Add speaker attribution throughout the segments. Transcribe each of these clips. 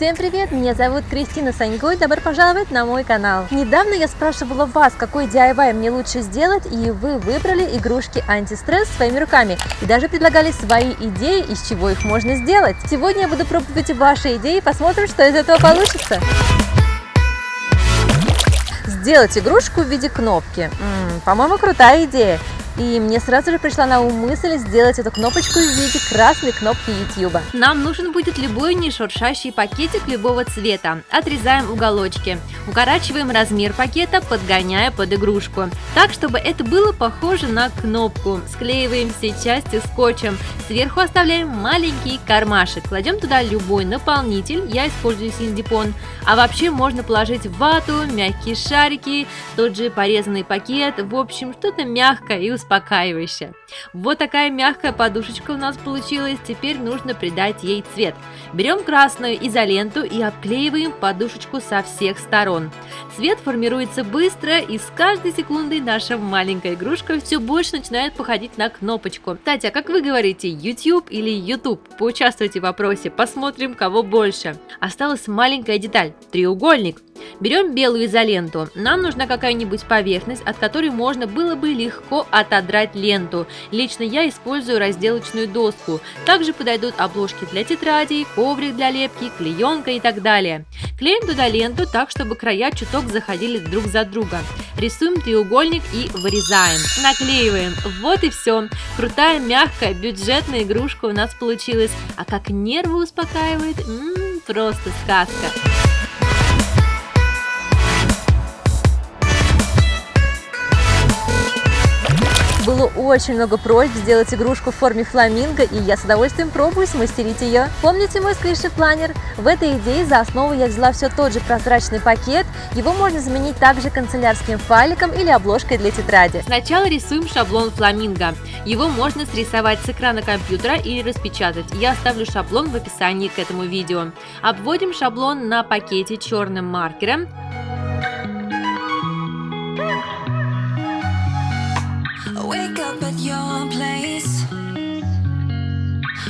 Speaker 1: Всем привет, меня зовут Кристина Санько, и добро пожаловать на мой канал. Недавно я спрашивала вас, какой DIY мне лучше сделать, и вы выбрали игрушки антистресс своими руками и даже предлагали свои идеи, из чего их можно сделать. Сегодня я буду пробовать ваши идеи, посмотрим, что из этого получится. Сделать игрушку в виде кнопки. По-моему, крутая идея. И мне сразу же пришла на ум мысль сделать эту кнопочку в виде красной кнопки YouTube.
Speaker 2: Нам нужен будет любой нешуршащий пакетик любого цвета. Отрезаем уголочки. Укорачиваем размер пакета, подгоняя под игрушку. Так, чтобы это было похоже на кнопку. Склеиваем все части скотчем. Сверху оставляем маленький кармашек. Кладем туда любой наполнитель. Я использую синдипон. А вообще можно положить вату, мягкие шарики, тот же порезанный пакет. В общем, что-то мягкое и успокаивающее. Вот такая мягкая подушечка у нас получилась. Теперь нужно придать ей цвет. Берем красную изоленту и обклеиваем подушечку со всех сторон. Цвет формируется быстро, и с каждой секундой наша маленькая игрушка все больше начинает походить на кнопочку. Кстати, а как вы говорите, YouTube или YouTube? Поучаствуйте в вопросе, посмотрим, кого больше. Осталась маленькая деталь – треугольник. Берем белую изоленту. Нам нужна какая-нибудь поверхность, от которой можно было бы легко отодрать ленту. Лично я использую разделочную доску. Также подойдут обложки для тетрадей, коврик для лепки, клеенка и так далее. Клеим туда ленту так, чтобы края чуток заходили друг за друга. Рисуем треугольник и вырезаем. Наклеиваем. Вот и все. Крутая, мягкая, бюджетная игрушка у нас получилась. А как нервы успокаивает, просто сказка.
Speaker 1: Было очень много просьб сделать игрушку в форме фламинго, и я с удовольствием пробую смастерить ее. Помните мой сквиши-планер? В этой идее за основу я взяла все тот же прозрачный пакет. Его можно заменить также канцелярским файликом или обложкой для тетради.
Speaker 2: Сначала рисуем шаблон фламинго. Его можно срисовать с экрана компьютера или распечатать. Я оставлю шаблон в описании к этому видео. Обводим шаблон на пакете черным маркером.
Speaker 3: Wake up at your place.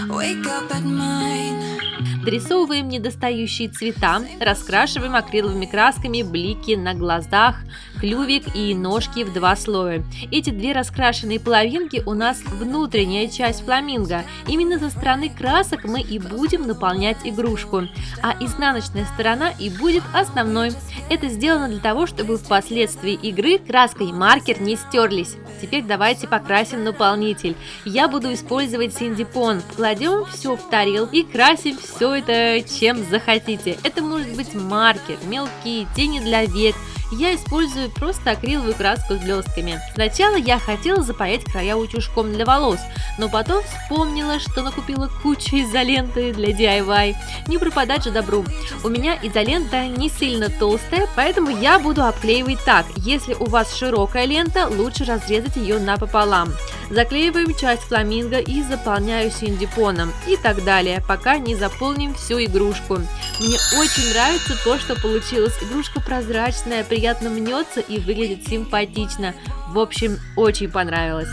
Speaker 3: Wake up at mine.
Speaker 2: Дорисовываем недостающие цвета, раскрашиваем акриловыми красками блики на глазах, клювик и ножки в 2 слоя. Эти 2 раскрашенные половинки у нас внутренняя часть фламинго. Именно со стороны красок мы и будем наполнять игрушку, а изнаночная сторона и будет основной. Это сделано для того, чтобы впоследствии игры краска и маркер не стерлись. Теперь давайте покрасим наполнитель. Я буду использовать синдипон. Кладем все в тарелку и красим все это чем захотите. Это может быть маркер, мелкие тени для век. Я использую просто акриловую краску с блестками. Сначала я хотела запаять края утюжком для волос, но потом вспомнила, что накупила кучу изоленты для DIY. Не пропадать же добру. У меня изолента не сильно толстая, поэтому я буду обклеивать так. Если у вас широкая лента, лучше разрезать ее напополам. Заклеиваем часть фламинго и заполняю синдипоном и так далее, пока не заполним всю игрушку. Мне очень нравится то, что получилось. Игрушка прозрачная, приятно мнется и выглядит симпатично. В общем, очень понравилось.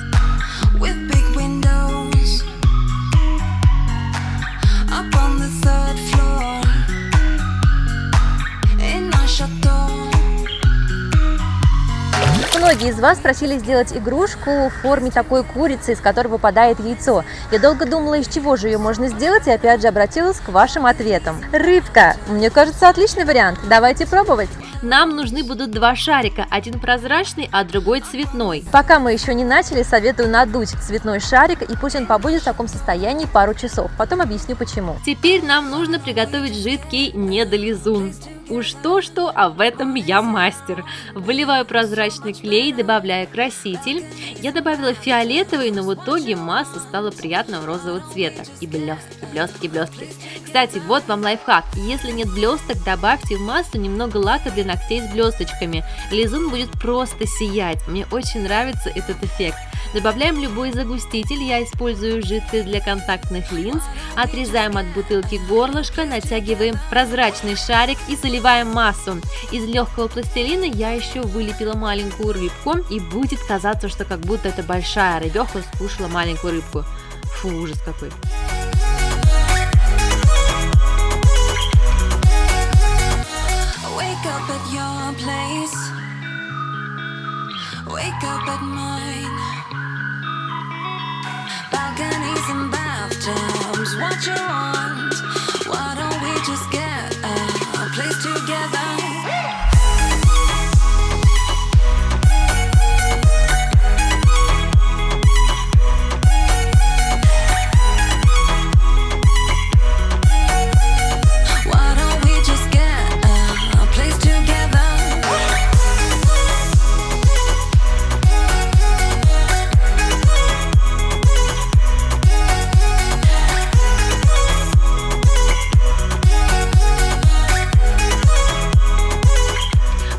Speaker 1: Многие из вас просили сделать игрушку в форме такой курицы, из которой выпадает яйцо. Я долго думала, из чего же ее можно сделать, и опять же обратилась к вашим ответам. Рыбка! Мне кажется, отличный вариант. Давайте пробовать.
Speaker 2: Нам нужны будут 2 шарика, один прозрачный, а другой цветной.
Speaker 1: Пока мы еще не начали, советую надуть цветной шарик, и пусть он побудет в таком состоянии пару часов. Потом объясню почему.
Speaker 2: Теперь нам нужно приготовить жидкий недолизун. Уж то-что, а в этом я мастер. Выливаю прозрачный клей, добавляю краситель. Я добавила фиолетовый, но в итоге масса стала приятного розового цвета. И блестки, блестки, блестки. Кстати, вот вам лайфхак. Если нет блесток, добавьте в массу немного лака для ногтей с блесточками. Лизун будет просто сиять. Мне очень нравится этот эффект. Добавляем любой загуститель, я использую жидкость для контактных линз. Отрезаем от бутылки горлышко, натягиваем прозрачный шарик и заливаем массу. Из легкого пластилина я еще вылепила маленькую рыбку, и будет казаться, что как будто это большая рыбеха скушала маленькую рыбку. Фу, ужас какой.
Speaker 3: Wake up at your place. Wake up at mine. Balconies and bathtubs. What you want? Why don't we just get a place together?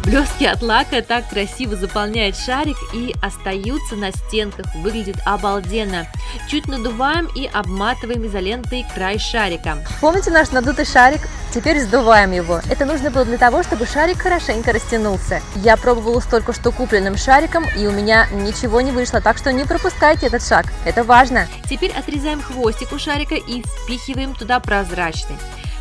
Speaker 2: Блестки от лака так красиво заполняют шарик и остаются на стенках, выглядит обалденно. Чуть надуваем и обматываем изолентой край шарика.
Speaker 1: Помните наш надутый шарик? Теперь сдуваем его. Это нужно было для того, чтобы шарик хорошенько растянулся. Я пробовала с только что купленным шариком, и у меня ничего не вышло, так что не пропускайте этот шаг. Это важно.
Speaker 2: Теперь отрезаем хвостик у шарика и впихиваем туда прозрачный.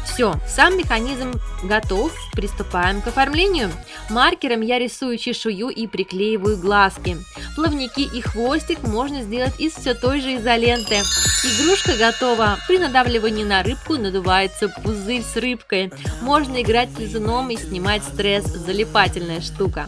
Speaker 2: Все, сам механизм готов, приступаем к оформлению. Маркером я рисую чешую и приклеиваю глазки. Плавники и хвостик можно сделать из все той же изоленты. Игрушка готова. При надавливании на рыбку надувается пузырь с рыбкой. Можно играть с лизуном и снимать стресс. Залипательная штука.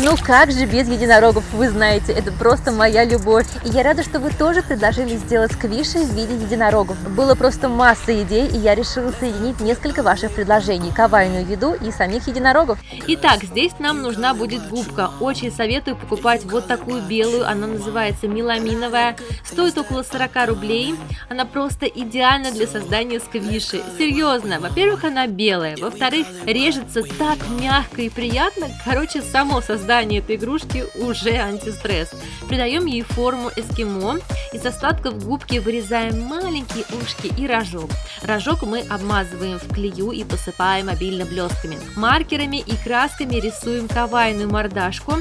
Speaker 1: Ну как же без единорогов, вы знаете, это просто моя любовь. И я рада, что вы тоже предложили сделать сквиши в виде единорогов. Было просто масса идей, и я решила соединить несколько ваших предложений: кавайную еду и самих единорогов.
Speaker 2: Итак, здесь нам нужна будет губка. Очень советую покупать вот такую белую, она называется меламиновая. Стоит около 40 рублей. Она просто идеальна для создания сквиши. Серьезно, во-первых, она белая, во-вторых, режется так мягко и приятно. Короче, само создание этой игрушки уже антистресс. Придаем ей форму эскимо. Из остатков губки вырезаем маленькие ушки и рожок. Рожок мы обмазываем в клею и посыпаем обильно блестками. Маркерами и красками рисуем кавайную мордашку.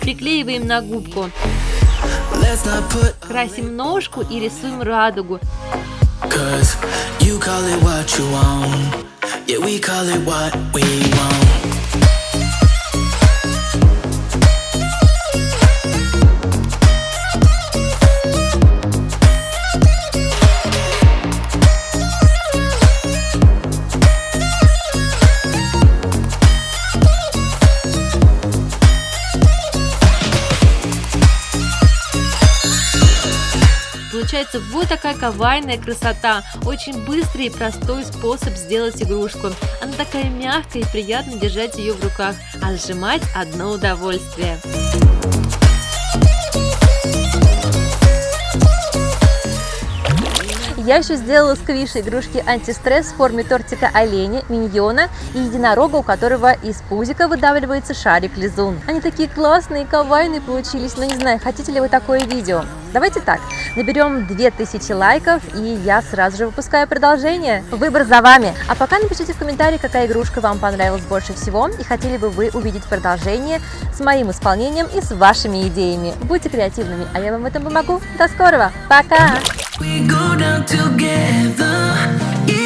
Speaker 2: Приклеиваем на губку. Красим ножку и рисуем радугу. Получается вот такая кавайная красота. Очень быстрый и простой способ сделать игрушку. Она такая мягкая и приятно держать ее в руках, а сжимать одно удовольствие.
Speaker 1: Я еще сделала сквиш игрушки антистресс в форме тортика оленя, миньона и единорога, у которого из пузика выдавливается шарик-лизун. Они такие классные, кавайные получились, но не знаю, хотите ли вы такое видео? Давайте так, наберем 2000 лайков, и я сразу же выпускаю продолжение. Выбор за вами. А пока напишите в комментарии, какая игрушка вам понравилась больше всего, и хотели бы вы увидеть продолжение с моим исполнением и с вашими идеями. Будьте креативными, а я вам в этом помогу. До скорого, пока!
Speaker 3: We go down together.